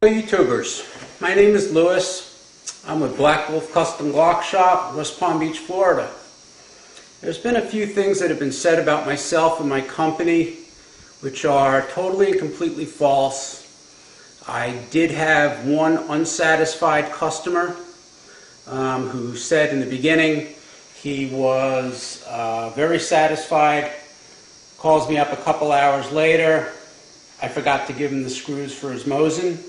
Hello YouTubers, my name is Lewis. I'm with Blackdevil Custom Glock Shop, West Palm Beach, Florida. There's been a few things that have been said about myself and my company which are totally and completely false. I did have one unsatisfied customer who said in the beginning he was very satisfied, calls me up a couple hours later. I forgot to give him the screws for his Mosin.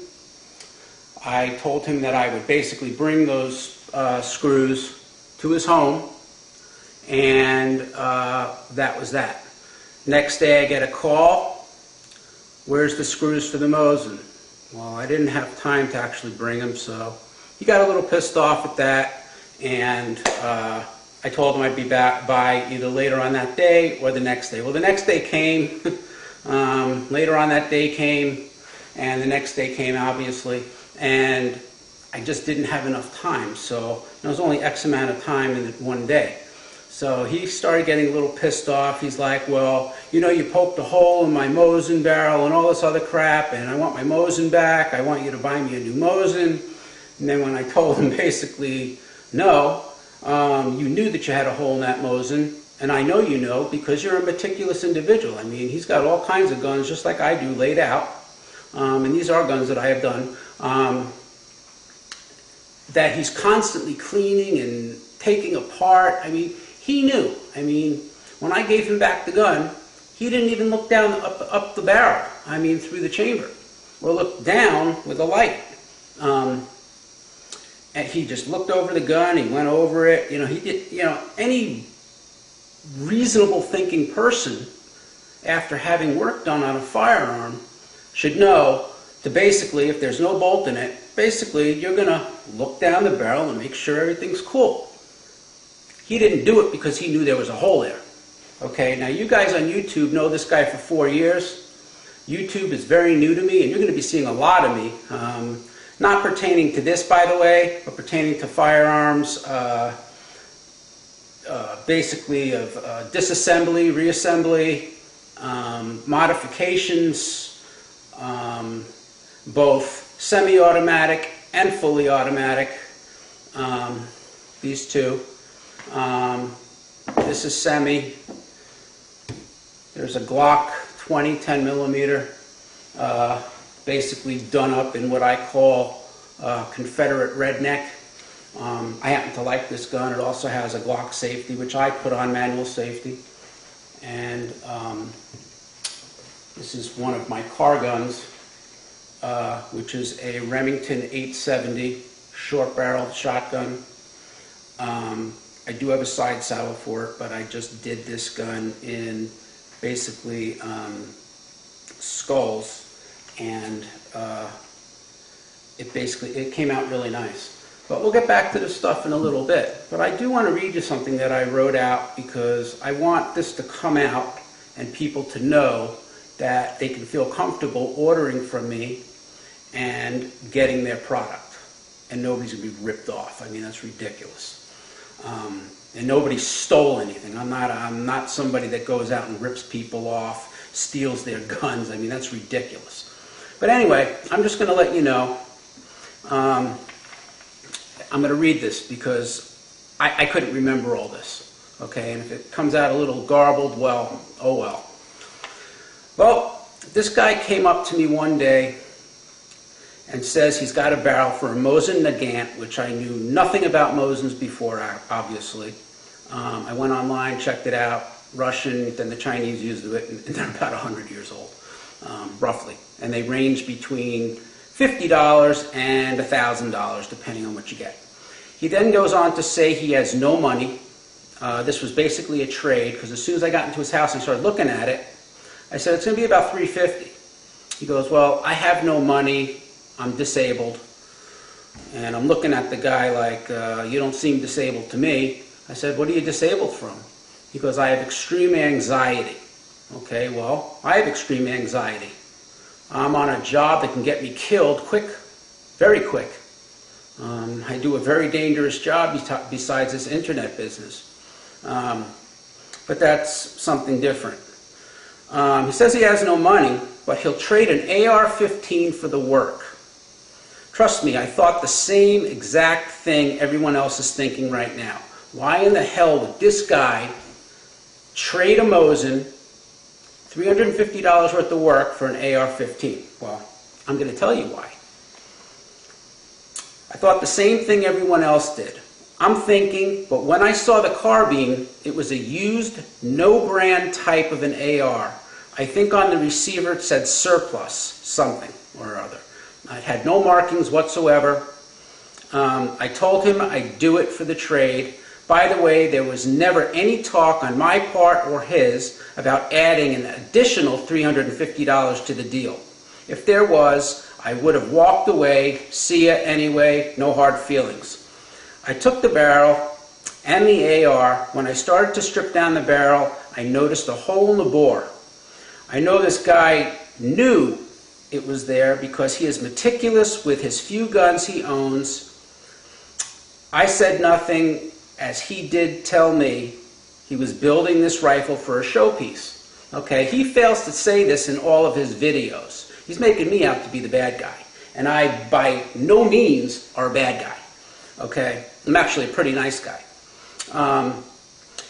I told him that I would basically bring those screws to his home, and that was that. Next day I get a call, where's the screws for the Mosin? Well, I didn't have time to actually bring them, so he got a little pissed off at that, and I told him I'd be back by either later on that day or the next day. Well, the next day came, later on that day came, and the next day came, obviously. And I just didn't have enough time, so it was only X amount of time in one day. So he started getting a little pissed off. He's like, well, you know, you poked a hole in my Mosin barrel and all this other crap, and I want my Mosin back. I want you to buy me a new Mosin. And then when I told him basically, no, you knew that you had a hole in that Mosin, and I know you know because you're a meticulous individual. I mean, he's got all kinds of guns just like I do laid out. And these are guns that I have done, that he's constantly cleaning and taking apart. I mean, he knew. I mean, when I gave him back the gun, he didn't even look down up the barrel, I mean, through the chamber, or look down with a light. And he just looked over the gun, he went over it. You know, he did, you know, any reasonable thinking person, after having work done on a firearm, should know to basically, if there's no bolt in it, basically you're going to look down the barrel and make sure everything's cool. He didn't do it because he knew there was a hole there. Okay, now you guys on YouTube know this guy for 4 years. YouTube is very new to me, and you're going to be seeing a lot of me. Not pertaining to this, by the way, but pertaining to firearms, basically of disassembly, reassembly, modifications, both semi-automatic and fully automatic. These two. This is semi. There's a Glock 20 10 millimeter, basically done up in what I call Confederate redneck. I happen to like this gun. It also has a Glock safety, which I put on manual safety. And this is one of my car guns, which is a Remington 870 short-barreled shotgun. I do have a side saddle for it, but I just did this gun in basically skulls, and it came out really nice. But we'll get back to this stuff in a little bit. But I do want to read you something that I wrote out, because I want this to come out and people to know that they can feel comfortable ordering from me and getting their product, and nobody's going to be ripped off. I mean, that's ridiculous. And nobody stole anything. I'm not somebody that goes out and rips people off, steals their guns. I mean, that's ridiculous. But anyway, I'm just going to let you know. I'm going to read this because I couldn't remember all this. Okay, and if it comes out a little garbled, well, oh well. Well, this guy came up to me one day and says he's got a barrel for a Mosin Nagant, which I knew nothing about Mosins before, obviously. I went online, checked it out, Russian, then the Chinese used it, and they're about 100 years old, roughly. And they range between $50 and $1,000, depending on what you get. He then goes on to say he has no money. This was basically a trade, because as soon as I got into his house and started looking at it, I said, it's going to be about $350. He goes, well, I have no money. I'm disabled. And I'm looking at the guy like, you don't seem disabled to me. I said, what are you disabled from? He goes, I have extreme anxiety. Okay, well, I have extreme anxiety. I'm on a job that can get me killed quick, very quick. I do a very dangerous job besides this internet business. But that's something different. He says he has no money, but he'll trade an AR-15 for the work. Trust me, I thought the same exact thing everyone else is thinking right now. Why in the hell would this guy trade a Mosin, $350 worth of work for an AR-15? Well, I'm going to tell you why. I thought the same thing everyone else did. I'm thinking, but when I saw the carbine, it was a used, no-brand type of an AR. I think on the receiver it said surplus something or other. It had no markings whatsoever. I told him I'd do it for the trade. By the way, there was never any talk on my part or his about adding an additional $350 to the deal. If there was, I would have walked away, see ya anyway, no hard feelings. I took the barrel and the AR. When I started to strip down the barrel, I noticed a hole in the bore. I know this guy knew it was there because he is meticulous with his few guns he owns. I said nothing, as he did tell me he was building this rifle for a showpiece. Okay, he fails to say this in all of his videos. He's making me out to be the bad guy, and I by no means are a bad guy. Okay, I'm actually a pretty nice guy.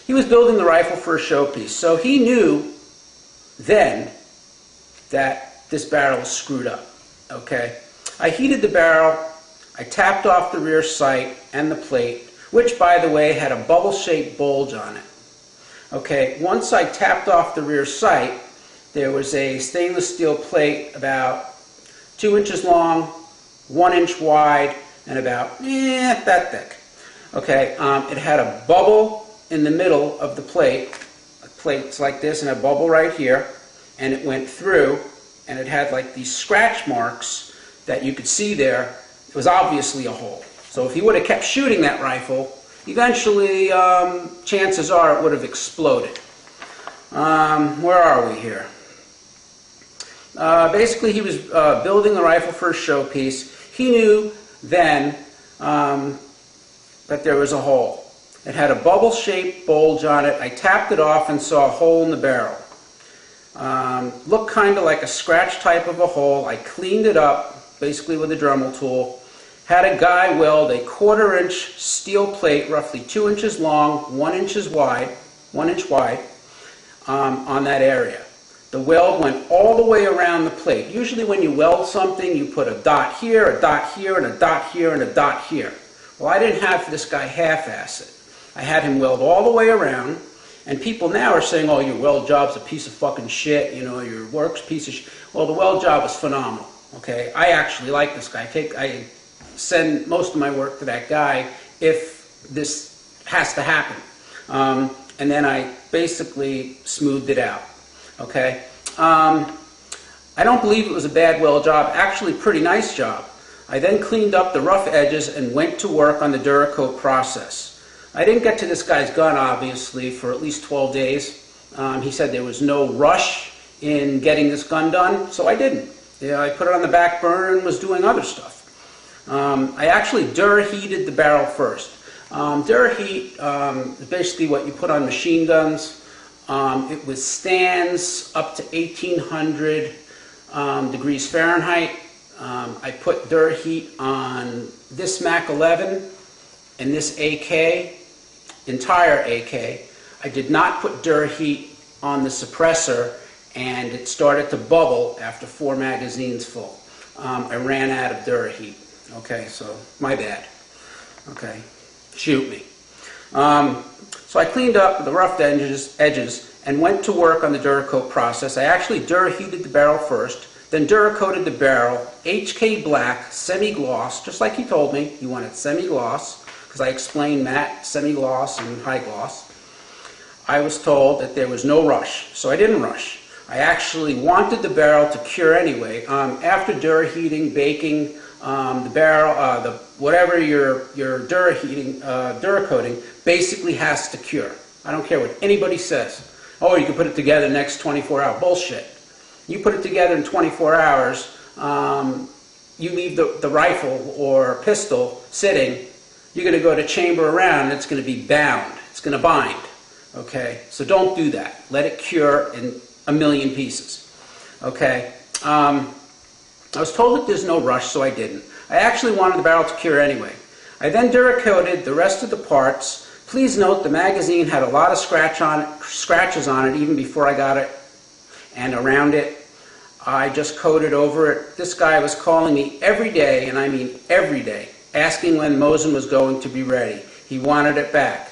He was building the rifle for a showpiece, so he knew then that this barrel was screwed up. Okay, I heated the barrel, I tapped off the rear sight and the plate, which by the way had a bubble-shaped bulge on it. Okay, once I tapped off the rear sight, there was a stainless steel plate about 2 inches long, 1 inch wide, and about that thick. Okay, it had a bubble in the middle of the plate. A plate's like this and a bubble right here, and it went through, and it had like these scratch marks that you could see there. It was obviously a hole. So if he would have kept shooting that rifle, eventually, chances are it would have exploded. Where are we here? Basically, he was building the rifle for a showpiece. He knew then that there was a hole. It had a bubble-shaped bulge on it. I tapped it off and saw a hole in the barrel. Looked kind of like a scratch type of a hole. I cleaned it up, basically with a Dremel tool. Had a guy weld a 1/4 inch steel plate, roughly 2 inches long, 1 inch wide, on that area. The weld went all the way around the plate. Usually when you weld something, you put a dot here, a dot here, and a dot here, and a dot here. Well, I didn't have this guy half-ass it. I had him weld all the way around, and people now are saying, oh, your weld job's a piece of fucking shit, you know, your work's a piece of shit. Well, the weld job was phenomenal, okay? I actually like this guy. I send most of my work to that guy if this has to happen. And then I basically smoothed it out. Okay, I don't believe it was a bad weld job, actually pretty nice job. I then cleaned up the rough edges and went to work on the Duracoat process. I didn't get to this guy's gun, obviously, for at least 12 days. He said there was no rush in getting this gun done, so I didn't. Yeah, I put it on the back burner and was doing other stuff. I actually Dura-heated the barrel first. Dura-heat is basically what you put on machine guns. It withstands up to 1800 degrees Fahrenheit. I put Dura-heat on this Mac 11 and this AK, entire AK. I did not put Dura-heat on the suppressor, and it started to bubble after 4 magazines full. I ran out of Dura-heat. Okay, so my bad. Okay, shoot me. So I cleaned up the rough edges and went to work on the Duracoat process. I actually Dura-heated the barrel first, then Duracoated the barrel, HK black, semi-gloss, just like he told me. He wanted semi-gloss, because I explained matte, semi-gloss, and high gloss. I was told that there was no rush, so I didn't rush. I actually wanted the barrel to cure anyway. After Dura-heating, baking, the barrel, whatever you're Duracoating, basically has to cure. I don't care what anybody says. Oh, you can put it together next 24 hours. Bullshit. You put it together in 24 hours, you leave the rifle or pistol sitting, you're going to go to chamber around, and it's going to be bound. It's going to bind. Okay? So don't do that. Let it cure in a million pieces. Okay? I was told that there's no rush, so I didn't. I actually wanted the barrel to cure anyway. I then Duracoated the rest of the parts. Please note the magazine had a lot of scratches on it even before I got it, and around it I just coated over it. This guy was calling me every day, and I mean every day, asking when Mosin was going to be ready. He wanted it back.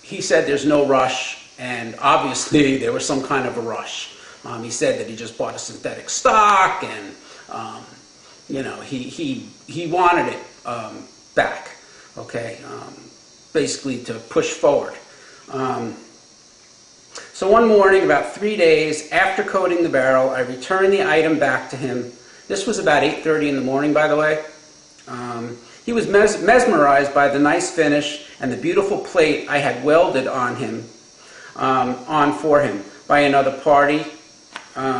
He said there's no rush, and obviously there was some kind of a rush. He said that he just bought a synthetic stock, and you know, he wanted it back. Okay, basically to push forward. So one morning, about 3 days after coating the barrel, I returned the item back to him. This was about 8:30 in the morning, by the way. He was mesmerized by the nice finish and the beautiful plate I had welded on him, for him by another party,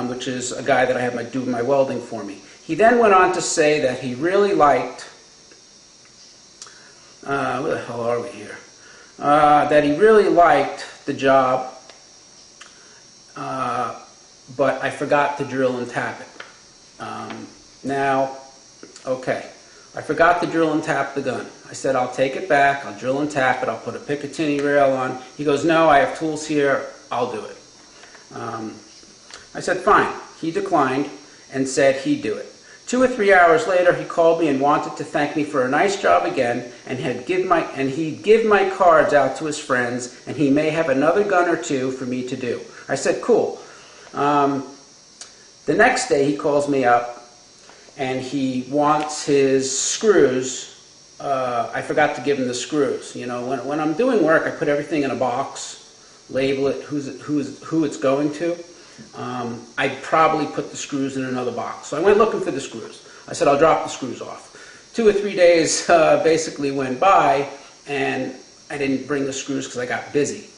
which is a guy that I had do my welding for me. He then went on to say that he really liked, where the hell are we here? That he really liked the job, but I forgot to drill and tap it. Now, okay, I forgot to drill and tap the gun. I said, I'll take it back, I'll drill and tap it, I'll put a Picatinny rail on. He goes, no, I have tools here, I'll do it. I said, fine. He declined and said he'd do it. 2 or 3 hours later, he called me and wanted to thank me for a nice job again, and he'd give my cards out to his friends, and he may have another gun or two for me to do. I said, cool. The next day, he calls me up, and he wants his screws. I forgot to give him the screws. You know, when I'm doing work, I put everything in a box, label it, who it's going to. I'd probably put the screws in another box. So I went looking for the screws. I said, I'll drop the screws off. 2 or 3 days basically went by, and I didn't bring the screws because I got busy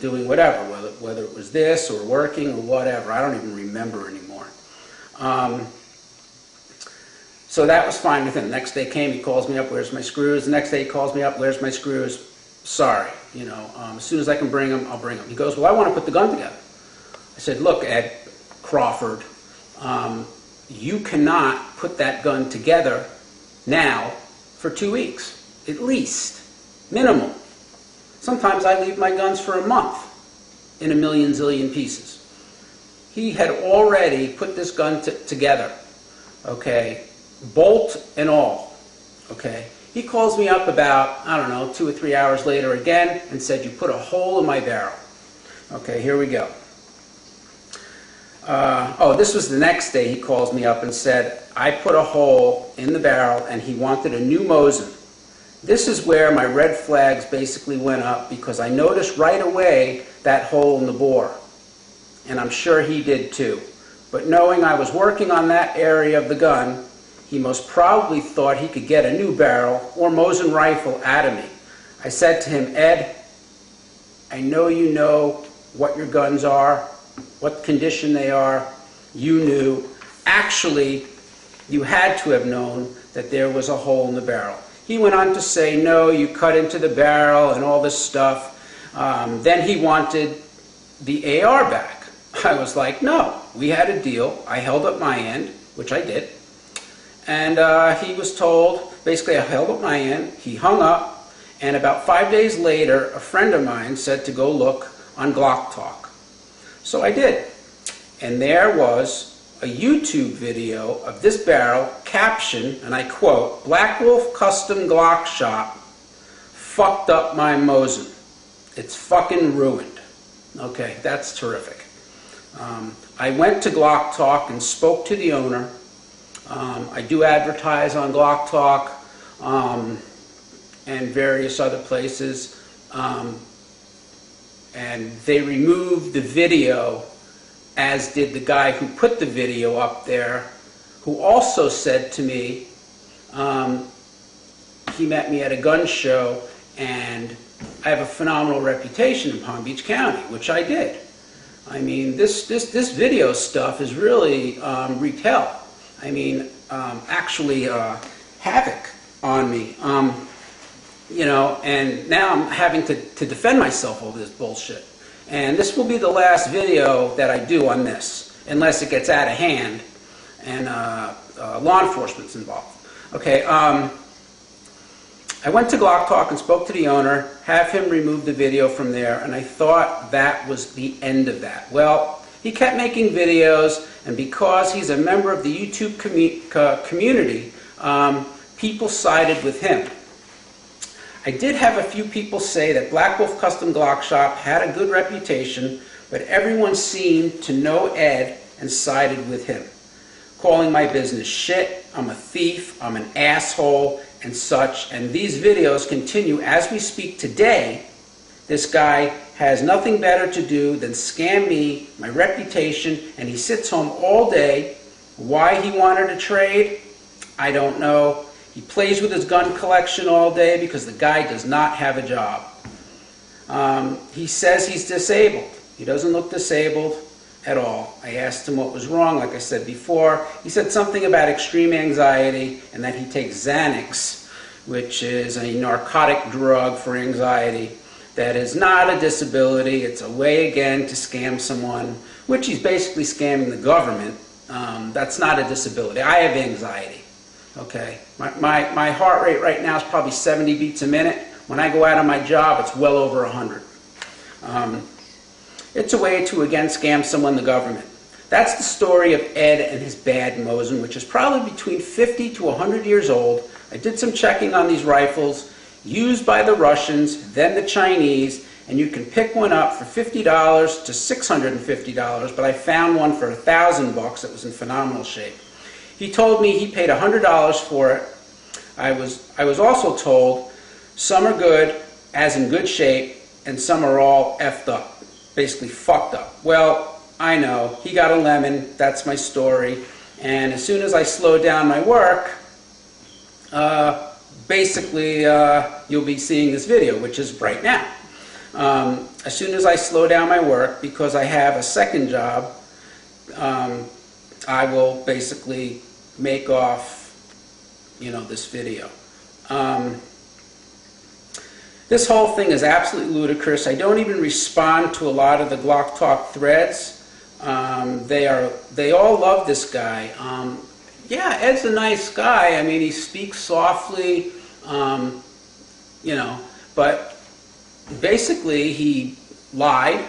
doing whatever, whether it was this or working or whatever. I don't even remember anymore. So that was fine with him. Next day came, he calls me up, where's my screws? The next day he calls me up, where's my screws? Sorry, you know, as soon as I can bring them, I'll bring them. He goes, well, I want to put the gun together. I said, look, Ed Crawford, you cannot put that gun together now for 2 weeks, at least, minimum. Sometimes I leave my guns for a month in a million zillion pieces. He had already put this gun together, okay, bolt and all, okay. He calls me up about, I don't know, 2 or 3 hours later again and said, you put a hole in my barrel. Okay, here we go. Oh, this was the next day. He calls me up and said, I put a hole in the barrel, and he wanted a new Mosin. This is where my red flags basically went up, because I noticed right away that hole in the bore. And I'm sure he did too. But knowing I was working on that area of the gun, he most probably thought he could get a new barrel or Mosin rifle out of me. I said to him, Ed, I know you know what your guns are, what condition they are. You knew. Actually, you had to have known that there was a hole in the barrel. He went on to say, no, you cut into the barrel and all this stuff. Then he wanted the AR back. I was like, no, we had a deal. I held up my end, which I did. And he was told, basically I held up my end, he hung up, and about 5 days later, a friend of mine said to go look on Glock Talk. So I did, and there was a YouTube video of this barrel captioned, and I quote, Black Wolf Custom Glock Shop fucked up my Mosin. It's fucking ruined. Okay, that's terrific. I went to Glock Talk and spoke to the owner. I do advertise on Glock Talk and various other places. And they removed the video, as did the guy who put the video up there, who also said to me, he met me at a gun show, and I have a phenomenal reputation in Palm Beach County, which I did. I mean, this video stuff is really wreaked hell. I mean, actually havoc on me. You know, and now I'm having to defend myself over this bullshit. And this will be the last video that I do on this, unless it gets out of hand. and law enforcement's involved. Okay, I went to Glock Talk and spoke to the owner, have him remove the video from there, and I thought that was the end of that. Well, he kept making videos, and because he's a member of the YouTube community, people sided with him. I did have a few people say that Black Wolf Custom Glock Shop had a good reputation, but everyone seemed to know Ed and sided with him, calling my business shit, I'm a thief, I'm an asshole, and such. And these videos continue as we speak today. This guy has nothing better to do than scam me, my reputation, and he sits home all day. Why he wanted to trade, I don't know. He plays with his gun collection all day because the guy does not have a job. He says he's disabled. He doesn't look disabled at all. I asked him what was wrong, like I said before. He said something about extreme anxiety and that he takes Xanax, which is a narcotic drug for anxiety. That is not a disability. It's a way, again, to scam someone, which he's basically scamming the government. That's not a disability. I have anxiety. Okay, my heart rate right now is probably 70 beats a minute. When I go out on my job, it's well over 100. It's a way to, again, scam someone, the government. That's the story of Ed and his bad Mosin, which is probably between 50 to 100 years old. I did some checking on these rifles, used by the Russians, then the Chinese, and you can pick one up for $50 to $650, but I found one for $1,000 that was in phenomenal shape. He told me he paid $100 for it. I was also told some are good, as in good shape, and some are all effed up, basically fucked up. Well, I know, he got a lemon, that's my story, and as soon as I slow down my work, basically you'll be seeing this video, which is right now. As soon as I slow down my work, because I have a second job, I will basically make off, this video. This whole thing is absolutely ludicrous. I don't even respond to a lot of the Glock Talk threads. They all love this guy. Yeah, Ed's a nice guy. I mean, he speaks softly, but basically he lied.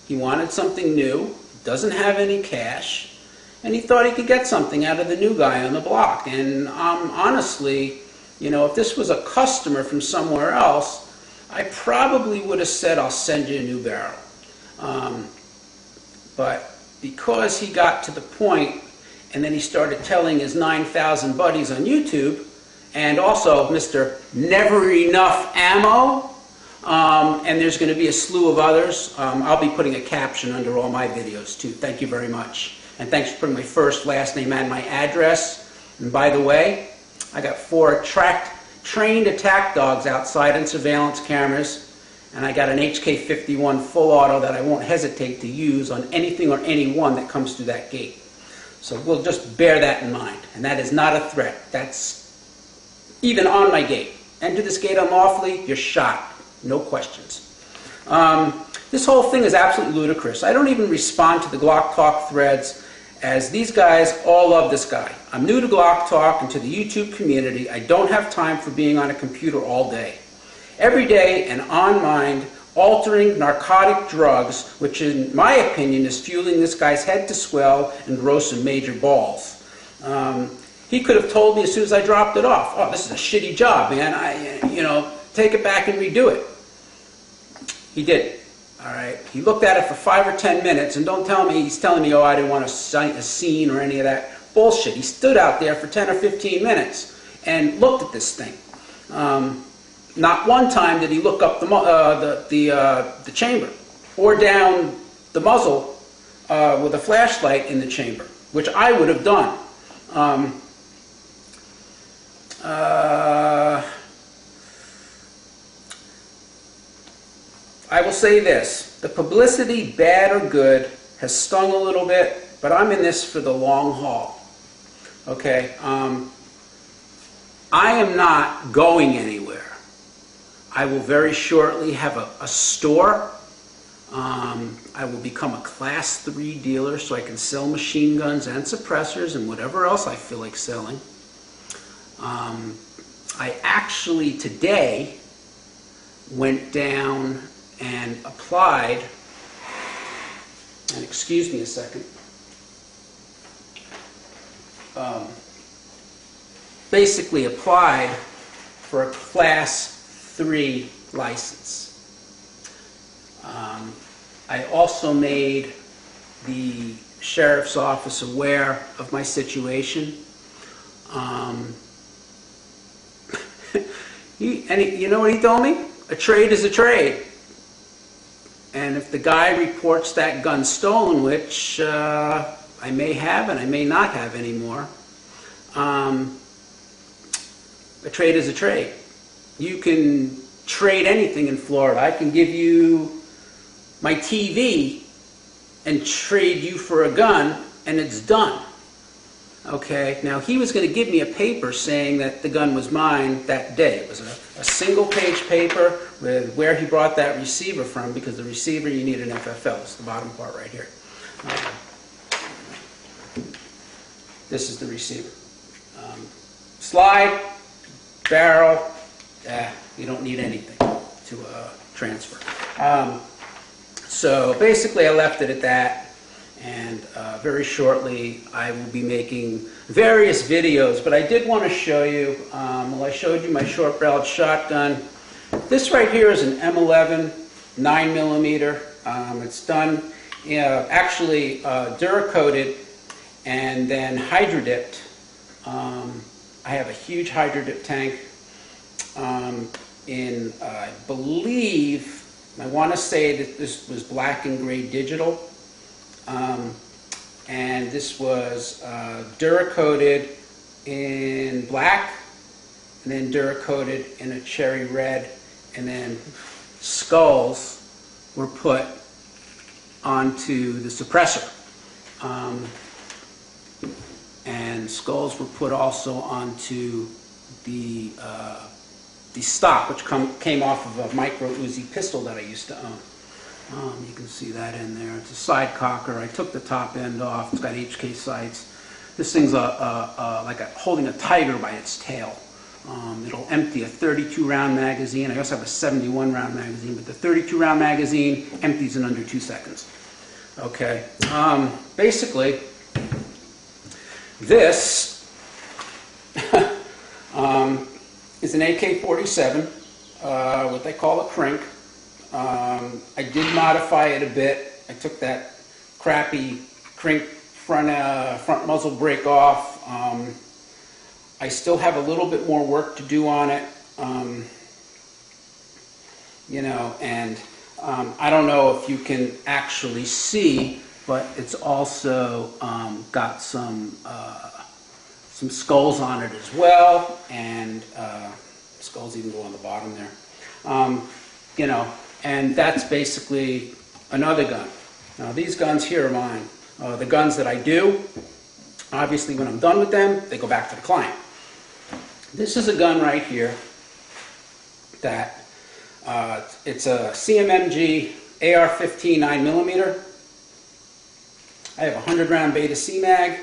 He wanted something new, doesn't have any cash, and he thought he could get something out of the new guy on the block. And honestly, if this was a customer from somewhere else, I probably would have said, I'll send you a new barrel. But because he got to the point, and then he started telling his 9,000 buddies on YouTube, and also Mr. Never Enough Ammo, and there's going to be a slew of others. I'll be putting a caption under all my videos too. Thank you very much. And thanks for putting my first, last name, and my address. And by the way, I got 4 trained attack dogs outside and surveillance cameras, and I got an HK-51 full auto that I won't hesitate to use on anything or anyone that comes through that gate. So we'll just bear that in mind. And that is not a threat. That's even on my gate. Enter this gate unlawfully, you're shot. No questions. This whole thing is absolutely ludicrous. I don't even respond to the Glock Talk threads, as these guys all love this guy. I'm new to Glock Talk and to the YouTube community. I don't have time for being on a computer all day. Every day, an on-mind, altering narcotic drugs, which in my opinion is fueling this guy's head to swell and grow some major balls. He could have told me as soon as I dropped it off, oh, this is a shitty job, man. Take it back and redo it. He did. All right. He looked at it for 5 or 10 minutes, and don't tell me he's telling me, oh, I didn't want a scene or any of that bullshit. He stood out there for 10 or 15 minutes and looked at this thing. Not one time did he look up the chamber or down the muzzle with a flashlight in the chamber, which I would have done. I will say this, the publicity, bad or good, has stung a little bit, but I'm in this for the long haul. Okay, I am not going anywhere. I will very shortly have a store. I will become a Class 3 dealer so I can sell machine guns and suppressors and whatever else I feel like selling. I actually today went down and applied, and excuse me a second, basically applied for a Class 3 license. I also made the sheriff's office aware of my situation. You know what he told me? A trade is a trade. And if the guy reports that gun stolen, which I may have and I may not have anymore, a trade is a trade. You can trade anything in Florida. I can give you my TV and trade you for a gun, and it's done. Okay, now he was going to give me a paper saying that the gun was mine that day. It was a single-page paper with where he brought that receiver from, because the receiver, you need an FFL. It's the bottom part right here. This is the receiver. Slide, barrel, you don't need anything to transfer. So basically I left it at that, and very shortly I will be making various videos, but I did want to show you, well, I showed you my short-barreled shotgun. This right here is an M11 9mm. It's done, actually Duracoated and then hydro-dipped. I have a huge hydro-dip tank in, I believe, I want to say that this was black and gray digital, and this was Duracoated in black, and then Duracoated in a cherry red, and then skulls were put onto the suppressor. And skulls were put also onto the stock, which came off of a micro Uzi pistol that I used to own. You can see that in there. It's a side cocker. I took the top end off. It's got HK sights. This thing's like holding a tiger by its tail. It'll empty a 32-round magazine. I also have a 71-round magazine, but the 32-round magazine empties in under 2 seconds. Okay. Basically, this is an AK-47, what they call a crink. I did modify it a bit. I took that crappy crink front muzzle brake off. I still have a little bit more work to do on it, you know, and I don't know if you can actually see, but it's also got some skulls on it as well, and skulls even go on the bottom there. You know, and that's basically another gun. Now these guns here are mine. The guns that I do, obviously when I'm done with them, they go back to the client. This is a gun right here that it's a CMMG AR-15 9mm. I have a 100-round Beta C-Mag.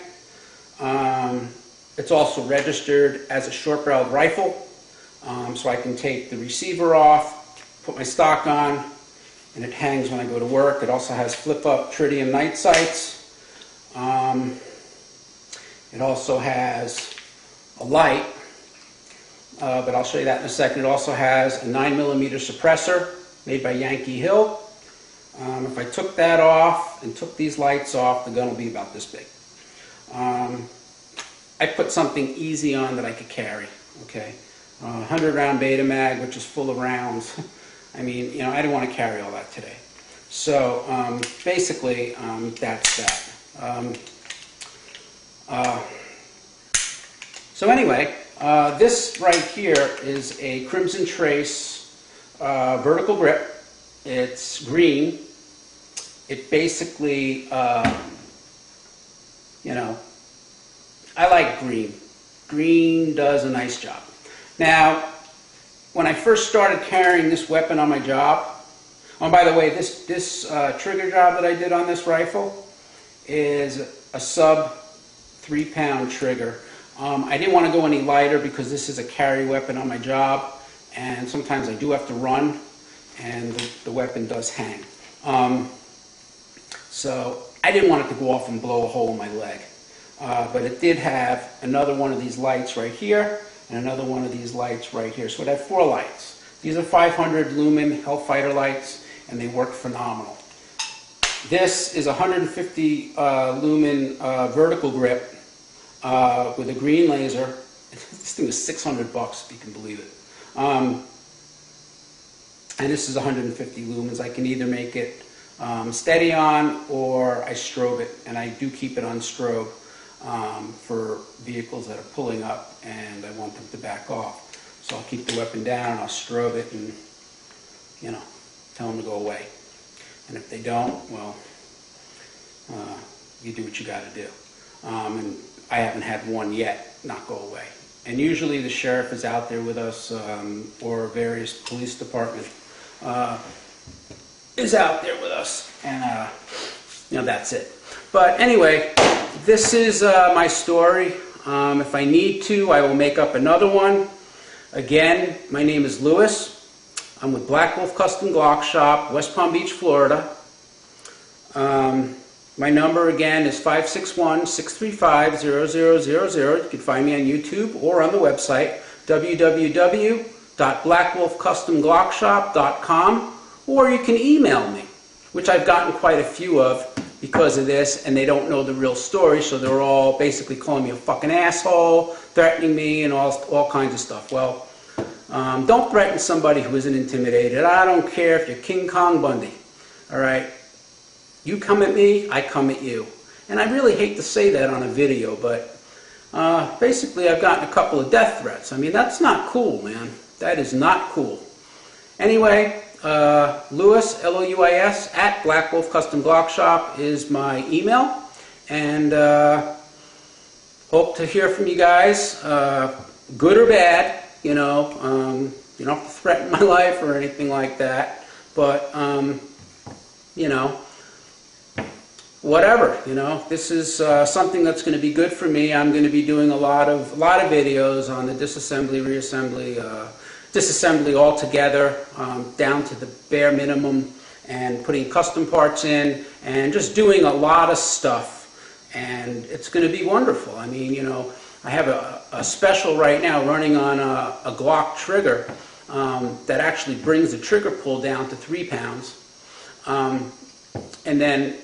It's also registered as a short-barreled rifle, so I can take the receiver off, put my stock on, and it hangs when I go to work. It also has flip-up tritium night sights. It also has a light, but I'll show you that in a second. It also has a 9mm suppressor made by Yankee Hill. If I took that off and took these lights off, the gun will be about this big. I put something easy on that I could carry, okay? 100-round Beta Mag, which is full of rounds. I mean, you know, I didn't want to carry all that today. So basically, that's that. So anyway, this right here is a Crimson Trace vertical grip. It's green. It basically, you know, I like green. Green does a nice job. Now, when I first started carrying this weapon on my job, Oh, by the way, this trigger job that I did on this rifle is a sub 3-pound trigger. I didn't want to go any lighter because this is a carry weapon on my job, and sometimes I do have to run, and the weapon does hang. So I didn't want it to go off and blow a hole in my leg. But it did have another one of these lights right here, and another one of these lights right here. So it had 4 lights. These are 500 lumen Hellfighter lights, and they work phenomenal. This is 150 lumen vertical grip with a green laser. This thing is $600 if you can believe it. And this is 150 lumens. I can either make it steady on or I strobe it, and I do keep it on strobe for vehicles that are pulling up and I want them to back off. So I'll keep the weapon down and I'll strobe it and, you know, tell them to go away. And if they don't, well, you do what you got to do. And I haven't had one yet not go away. And usually the sheriff is out there with us, or various police department is out there with us, and you know, that's it. But anyway, this is my story. If I need to, I will make up another one. Again, my name is Lewis. I'm with Black Wolf Custom Glock Shop, West Palm Beach, Florida. My number again is 561-635-0000. You can find me on YouTube or on the website www.blackwolfcustomglockshop.com, or you can email me, which I've gotten quite a few of because of this, and they don't know the real story, so they're all basically calling me a fucking asshole, threatening me, and all kinds of stuff. Well, don't threaten somebody who isn't intimidated. I don't care if you're King Kong Bundy. All right? You come at me, I come at you. And I really hate to say that on a video, but basically I've gotten a couple of death threats. I mean, that's not cool, man. That is not cool. Anyway, Lewis, L-O-U-I-S, at Black Wolf Custom Glock Shop is my email. And hope to hear from you guys, good or bad. You know, you don't have to threaten my life or anything like that. But, you know, whatever, you know, this is something that's going to be good for me. I'm going to be doing a lot of videos on the disassembly, reassembly, disassembly altogether, down to the bare minimum, and putting custom parts in, and just doing a lot of stuff. And it's going to be wonderful. I mean, you know, I have a special right now running on a Glock trigger that actually brings the trigger pull down to 3 pounds. And then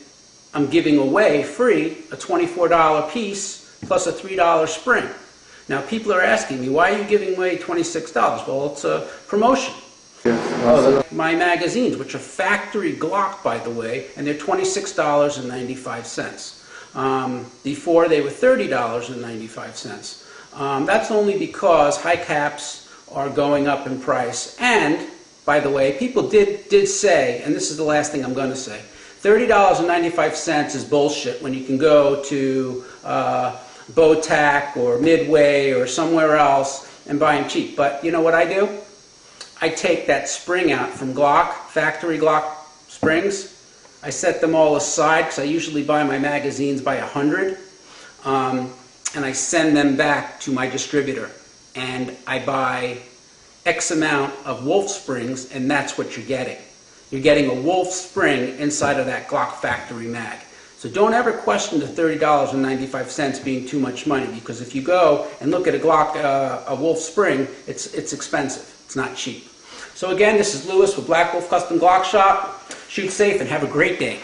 I'm giving away free a $24 piece plus a $3 spring. Now people are asking me, why are you giving away $26? Well, it's a promotion. My magazines, which are factory Glock, by the way, and they're $26.95. Before they were $30.95. That's only because high caps are going up in price. And, by the way, people did say, and this is the last thing I'm going to say, $30.95 is bullshit when you can go to Botac or Midway or somewhere else and buy them cheap. But you know what I do? I take that spring out from Glock, factory Glock springs. I set them all aside because I usually buy my magazines by 100. And I send them back to my distributor. And I buy X amount of Wolf springs, and that's what you're getting. You're getting a Wolf spring inside of that Glock factory mag. So don't ever question the $30.95 being too much money, because if you go and look at a Glock, a Wolf spring, it's expensive. It's not cheap. So again, this is Lewis with Black Wolf Custom Glock Shop. Shoot safe and have a great day.